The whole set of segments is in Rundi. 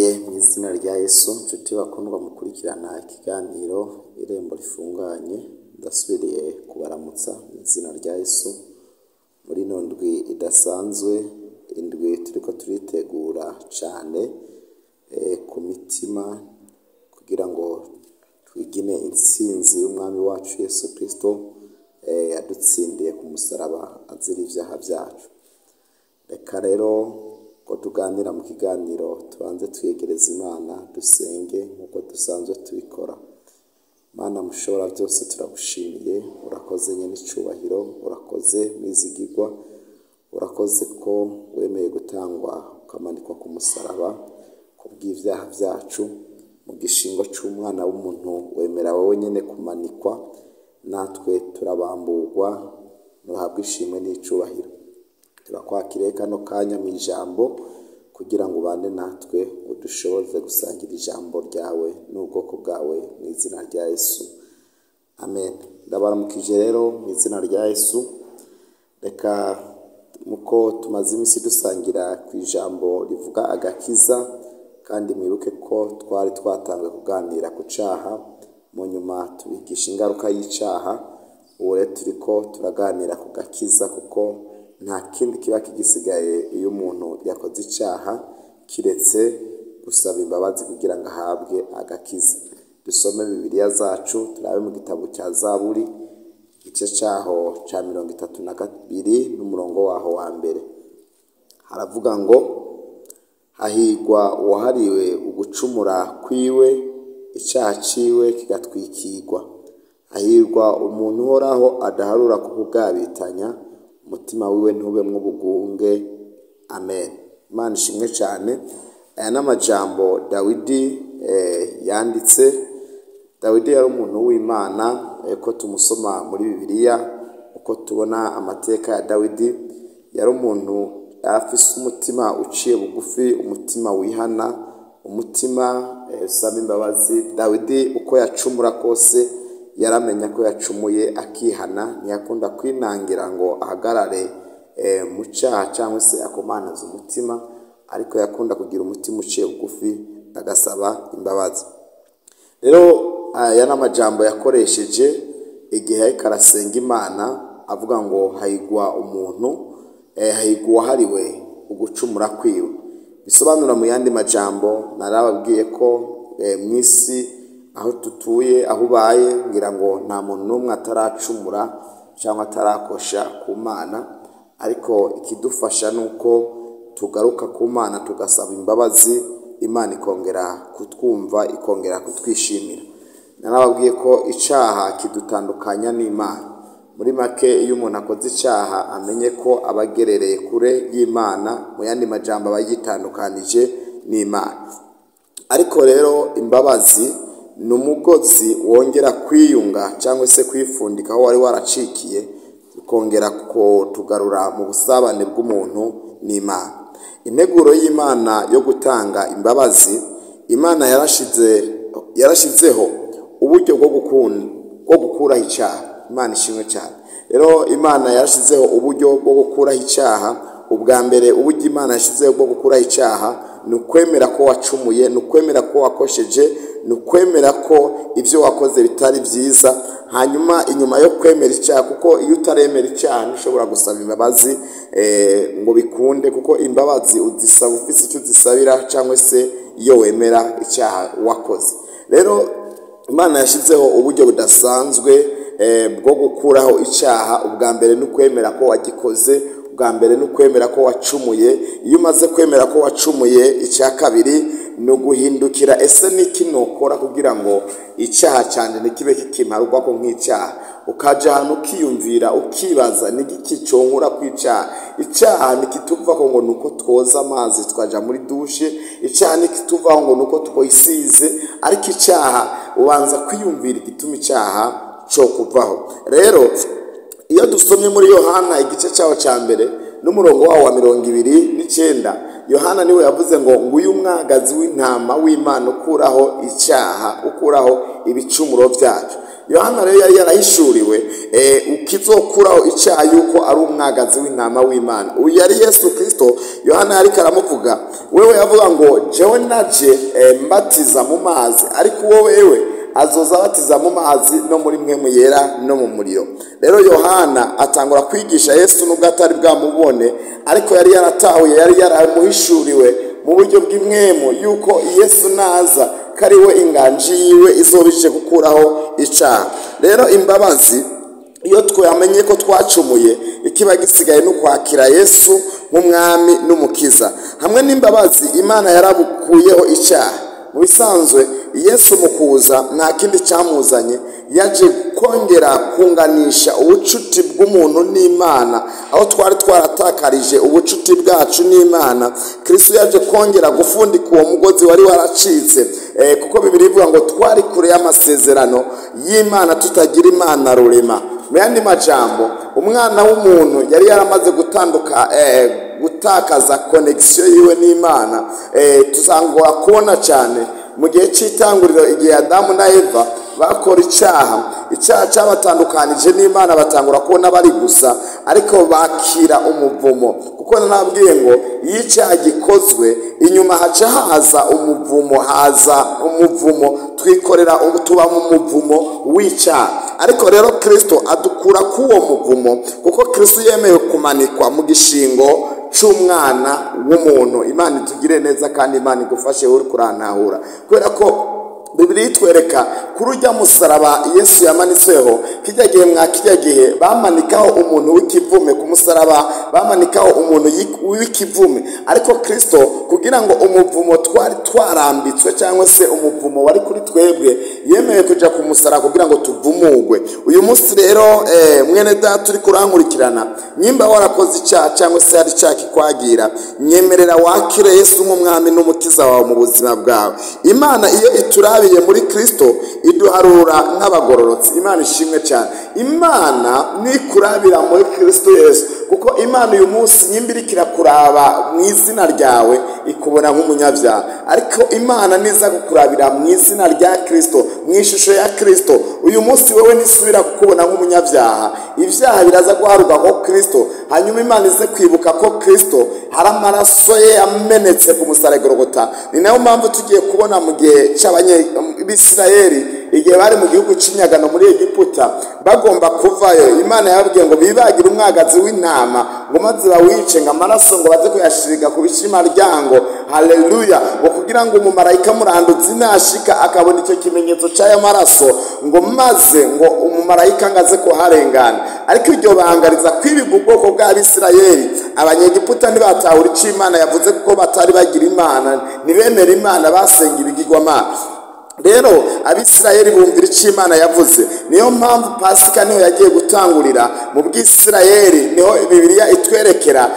ndabakiriye mu izina rya Yesu. Nshuti bakundwa mukurikirana ikiganiro irembo rifunganye, ndasubiriye kubaramutsa mu izina rya Yesu muri ino ndwi idasanzwe, indwi turiko turitegura cane ku mitima kugira ngo twigine intsinzi y'umwami wacu Yesu Kristo yadutsindiye ku musaraba azira ivyaha vyacu. Reka rero ko tuganira mu kiganiro tubanze twiyegereza Imana, dusenge nk'uko dusanzwe tubikora. Mana mushobora byose, turagushimiye, urakoze nyene icubahiro, urakoze mwizigirwa, urakoze ko wemeye gutangwa ukamanikwa ku musaraba kubw'ivyaha vyacu. Mu gishingo c'umwana w'umuntu wemera wowe nyene kumanikwa, natwe turabamburwa, nuhabwa ishimwe n'icubahiro. Turakwakiriye kano kanya mu ijambo kugira ngo ubane natwe, udushoboze gusangira ijambo ryawe n'ubwoko bwawe mu izina rya Yesu, amen. Ndabaramukije rero mu izina rya Yesu. Reka muko tumaze imisi dusangira ku ijambo rivuga agakiza, kandi mwibuke ko twari twatanzwe kuganira ku caha, mu nyuma tubigisha ingaruka y'icaha. Ubu rero turiko turaganira ku gakiza, kuko nta kindi kiba kigisigaye iyo umuntu yakoze icaha kiretse gusaba imbabazi kugira ngo ahabwe agakiza. Dusome Bibiliya zacu, turabe mu gitabo cya Zaburi igice caho ca 32 n'umurongo waho wa mbere. Haravuga ngo, hahirwa uwahariwe ugucumura kwiwe, icaha ciwe kigatwikirwa. Hahirwa umuntu uhoraho adaharura kukugabitanya, umutima wiwe ntubemwo ubugunge, amen. Imana ishimwe cyane. Aya n'amajambo Dawidi yanditse. Dawidi yari umuntu w'Imana, ko tumusoma muri Bibiliya, uko tubona amateka ya Dawidi, yari umuntu afise umutima uciye bugufi, umutima wihana, umutima usaba imbabazi. Dawidi uko yacumura kose yaramenya ko yacumuye akihana, ntiyakunda kwinangira ngo ahagarare mu cyaha cyangwa se akomanaza umutima, ariko yakunda kugira umutima uciye bugufi agasaba imbabazi. Rero aya n'amajambo yakoresheje igihe ariko arasenga Imana, avuga ngo hahirwa umuntu, hahirwa uwahariwe ugucumura kwiwe. Bisobanura mu yandi majambo, narababwiye ko mw'isi aho tutuye, aho ubaye, ngira ngo nta muntu n'umwe ataracumura cyangwa atarakosha ku Mana, ariko ikidufasha nuko tugaruka ku Mana tugasaba imbabazi, Imana ikongera kutwumva, ikongera kutwishimira. Narababwiye ko icaha kidutandukanya n'Imana. Muri make, iyo umuntu akoze icaha amenye ko abagerereye kure y'Imana, mu yandi majambo aba yitandukanije n'Imana. Ariko rero imbabazi ni umugozi wongera kwiyunga cyangwa se kwifundika aho wari waracikiye, ukongera kutugarura mu busabane bw'umuntu n'Imana. Integuro y'Imana yo gutanga imbabazi, Imana yarashizeho uburyo bwo gukuraho icyaha. Imana ishimwe cyane. Rero Imana yarashizeho uburyo bwo gukuraho icyaha. Ubwa mbere uburyo Imana yashizeho bwo gukuraho icyaha ni ukwemera ko wacumuye, ni ukwemera ko wakosheje, ni ukwemera ko ibyo wakoze bitari byiza. Hanyuma inyuma yo kwemera icyaha, kuko iyo utaremera icyaha ntushobora gusaba imbabazi ngo bikunde, kuko imbabazi uzisaba ufise icyo uzisabira, cyangwa se iyo wemera icyaha wakoze. Rero Imana yashizeho uburyo budasanzwe bwo gukuraho icyaha. Ubwa mbere ni ukwemera ko wagikoze, ubwa mbere ni ukwemera ko wacumuye. Iyo umaze kwemera ko wacumuye, icya kabiri ni uguhindukira, ese niki nokora kugira ngo icyaha cyane ntikibe kikimarwa ko nk'icyaha. Ukaja ahantu ukiyumvira, ukibaza n'igiki conkura kw'icyaha. Icyaha nikituvaho ngo nuko twoza amazi tukaja muri dushe, icyaha nikituvaho ngo nuko twoyisize, ariko icyaha ubanza kwiyumvira igituma icyaha cyo kuvaho. Rero iyo dusomye muri Yohana igice cyaho cya mbere n'umurongo wawo wa 29, Yohana niwe yavuze ngo nguyu umwagazi w'intama w'Imana ukuraho icyaha, ukuraho ibicumuro byacu. Yohana rero yari yarahishuriwe ukizokuraho icyaha yuko ari umwagazi w'intama w'Imana. Uyu yari Yesu Kristo. Yohana yariko aramuvuga, wewe yavuga ngo jewe naje mbatiza mu mazi, ariko wewe azoza abatiza mu mazi no muri mpwemu yera no mu muriro. Rero Yohana atangura kwigisha Yesu nubwo atari bwamubone, ariko yari yaratahuye, yari yaramuhishuriwe mu buryo bw'imwemu yuko Yesu naza kariwe inganji yiwe izobije gukuraho icyaha. Rero imbabazi iyo twamenye ko twacumuye, ikiba gisigaye no kwakira Yesu nk'umwami n'umukiza. Hamwe n'imbabazi Imana yarabukuyeho icyaha. Mu bisanzwe Yesu mu kuza nta kindi cyamuzanye, yaje kongera kunganisha ubucuti bw'umuntu n'Imana. Aho twari twaratakarije ubucuti bwacu n'Imana, Kristo yaje kongera gufundika uwo mugozi wari waracitse, kuko Bibiliya ivuga ngo twari kure y'amasezerano y'Imana, tutagira Imana rurema. Mu yandi majambo, umwana w'umuntu yari yaramaze gutakaza connection yiwe n'Imana. Tuzangora kubona cyane mu gihe cy'itanguriro, igihe Adamu na Eva bakora icyaha cyabatandukanije n'Imana, batangura kubona bari gusa, ariko bakira umuvumo. Kuko nabwiye ngo iyo icyaha gikozwe, inyuma haca haza umuvumo, twikorera tuba mu muvumo w'icyaha. Ariko rero Kristo adukura k'uwo muvumo, kuko Kristo yemeye kumanikwa mu gishingo c'umwana w'umuntu. Imana itugire neza kandi Imana igufashe uri kurantahura, kubera ko Bibiliya itwereka kuri urya musaraba Yesu yamanitsweho, kijya gihe bamanikaho umuntu w'ikivume ku musaraba, bamanikaho umuntu w'ikivume. Ariko Kristo kugira ngo umuvumo twari twarambitswe cyangwa se umuvumo wari kuri twebwe, yemeye kuja ku musaraba kugira ngo tuvumugwe. Uyu munsi rero mwene data uri kurankurikirana, nyimba warakoze icyaha cyangwa se hari icyaha kikwagira, nyemerera wakire Yesu nk'umwami n'umukiza wawe mu buzima bwawe. Imana iyo iturabiye muri Kristo iduharura nk'abagororotsi. Imana ishimwe cyane. Imana nikurabira muri Kristo Yesu, kuko Imana uyu munsi nyimbirikira kuraba mu izina ryawe ikubona nk'umunyabyaha, ariko Imana niza kukurabira mu izina rya Kristo, mu ishusho ya Kristo, uyu munsi wewe nisubira kukubona nk'umunyabyaha. Ibyaha biraza guharuka ko Kristo, hanyuma Imana ize kwibuka ko Kristo hari amaraso ye yamenetse ku musaraba Golgotha. Ni nayo mpamvu tugiye kubona mu gihe cy'Abisirayeli, igihe bari mu gihugu cy'inyagano muri Egiputa, bagomba kuvayo, Imana yababwiye ngo bibagire umwagazi w'intama, ngo maze bawice, ngo amaraso ngo baze kuyashiriga ku bishimaryango. Haleluya! ngo kugira ngo umumarayika muranduzi nashika akabona icyo kimenyetso cy'ayo maraso, ngo maze ngo umumarayika ngaze kuharengana. Ariko iryo bangariza kwibigwa ubwoko bw'Abisirayeli, Abanyegiputa ntibatahura icyo Imana yavuze, kuko batari bagira Imana, ntibemera Imana, basenga ibigirwamana. Rero Abisirayeli bumvira icyo Imana yavuze. Niyo mpamvu Pasika niho yagiye gutangurira mu Bwisirayeli, niho Bibiliya itwerekera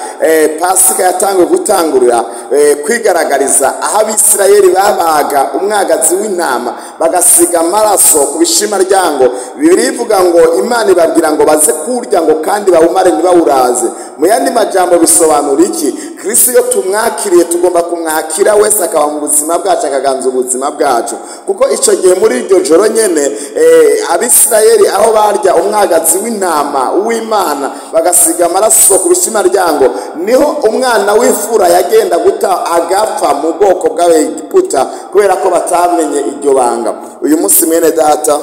Pasika yatangiye gutangurira kwigaragariza aho Abisirayeli babaga umwagazi w'intama, bagasiga amaraso ku bishimaryango. Bibiliya ivuga ngo Imana ibabwira ngo baze kurya ngo kandi bawumare ntibawuraze. Mu yandi majambo bisobanura iki? Kristo iyo tumwakiriye tugomba kumwakira wese akaba mu buzima bwacu, akaganza ubuzima bwacu. Kuko icyo gihe muri iryo joro nyene Abisirayeli aho barya umwagazi w'intama w'Imana bagasiga amaraso ku bishimaryango, niho umwana w'imfura yagenda guta agapfa mu bwoko bw'Abegiputa, kubera ko batamenye iryo banga. Uyu munsi mwene data,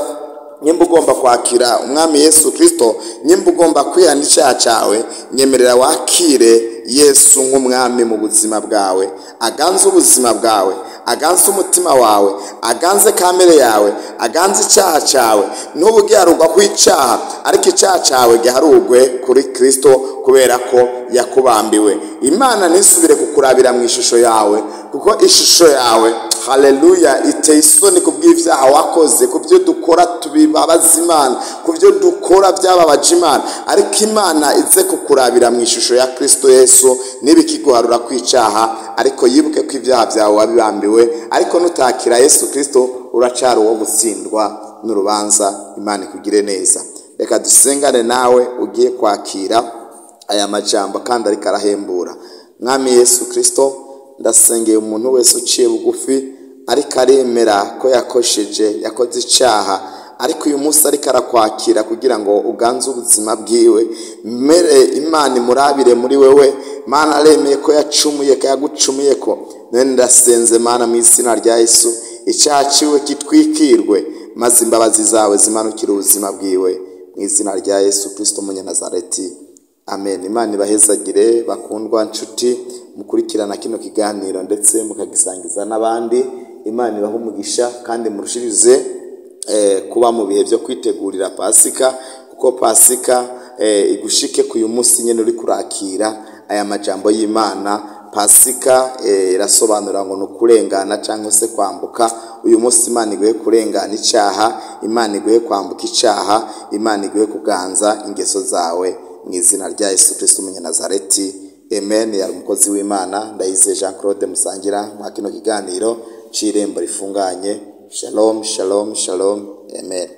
nyimba ugomba kwakira umwami Yesu Kristo, nyimba ugomba kwihana icyaha cyawe, nyemerera wakire Yesu nk'umwami mu buzima bwawe, aganze ubuzima bwawe, aganze umutima wawe, aganze kamere yawe, aganze icyaha cyawe. N'ubu giharugwa kw'icyaha, ariko icyaha cyawe giharugwe kuri Kristo, kubera ko yakubambiwe. Imana nisubire kukurabira mu ishusho yawe, kuko ishusho yawe, haleluya, iteye isoni kubw'ibyaha wakoze, ku byo dukora tubibabaza Imana, ku byo dukora byababaje Imana. Ariko Imana ize kukurabira mu ishusho ya Kristo Yesu, nibikiguharura kw'icyaha, ariko yibuke ko ibyaha byawe wabibambiwe. Ariko nutakira Yesu Kristo uracari uwo gutsindwa n'urubanza. Imana ikugire neza. Reka dusengane nawe ugiye kwakira aya majambo kandi ariko arahembura. Mwami Yesu Kristo, ndasengeye umuntu wese uciye bugufi ariko aremera ko yakosheje, yakoze icyaha, ariko uyu munsi ariko arakwakira kugira ngo uganze ubuzima bwiwe, mere Imana imurabire muri wewe. Mana aremeye ko yacumuye, ko yagucumuye ko, none ndasenze Mana mu izina rya Yesu, icyaha ciwe kitwikirwe, maze imbabazi zawe zimanukire ubuzima bwiwe mu izina rya Yesu Kristo Munyanazareti, amen. Imana ibahezagire bakundwa nshuti mukurikirana kino kiganiro ndetse mukagisangiza n'abandi. Imana ibahe umugisha kandi murushirize kuba mu bihe byo kwitegurira Pasika, kuko Pasika igushike ku uyu munsi nyene uri kurakira aya majambo y'Imana. Pasika irasobanura ngo nukurengana cyangwa se kwambuka. Uyu munsi Imana iguhe kurengana icyaha, Imana iguhe kwambuka icyaha, Imana iguhe kuganza ingeso zawe mu izina rya Yesu Kristo Munyanazareti, amen. Yari umukozi w'Imana Ndayize Jean Claude musangira mwa kino kiganiro c'irembo rifunganye. Shalom, shalom, shalom, amen.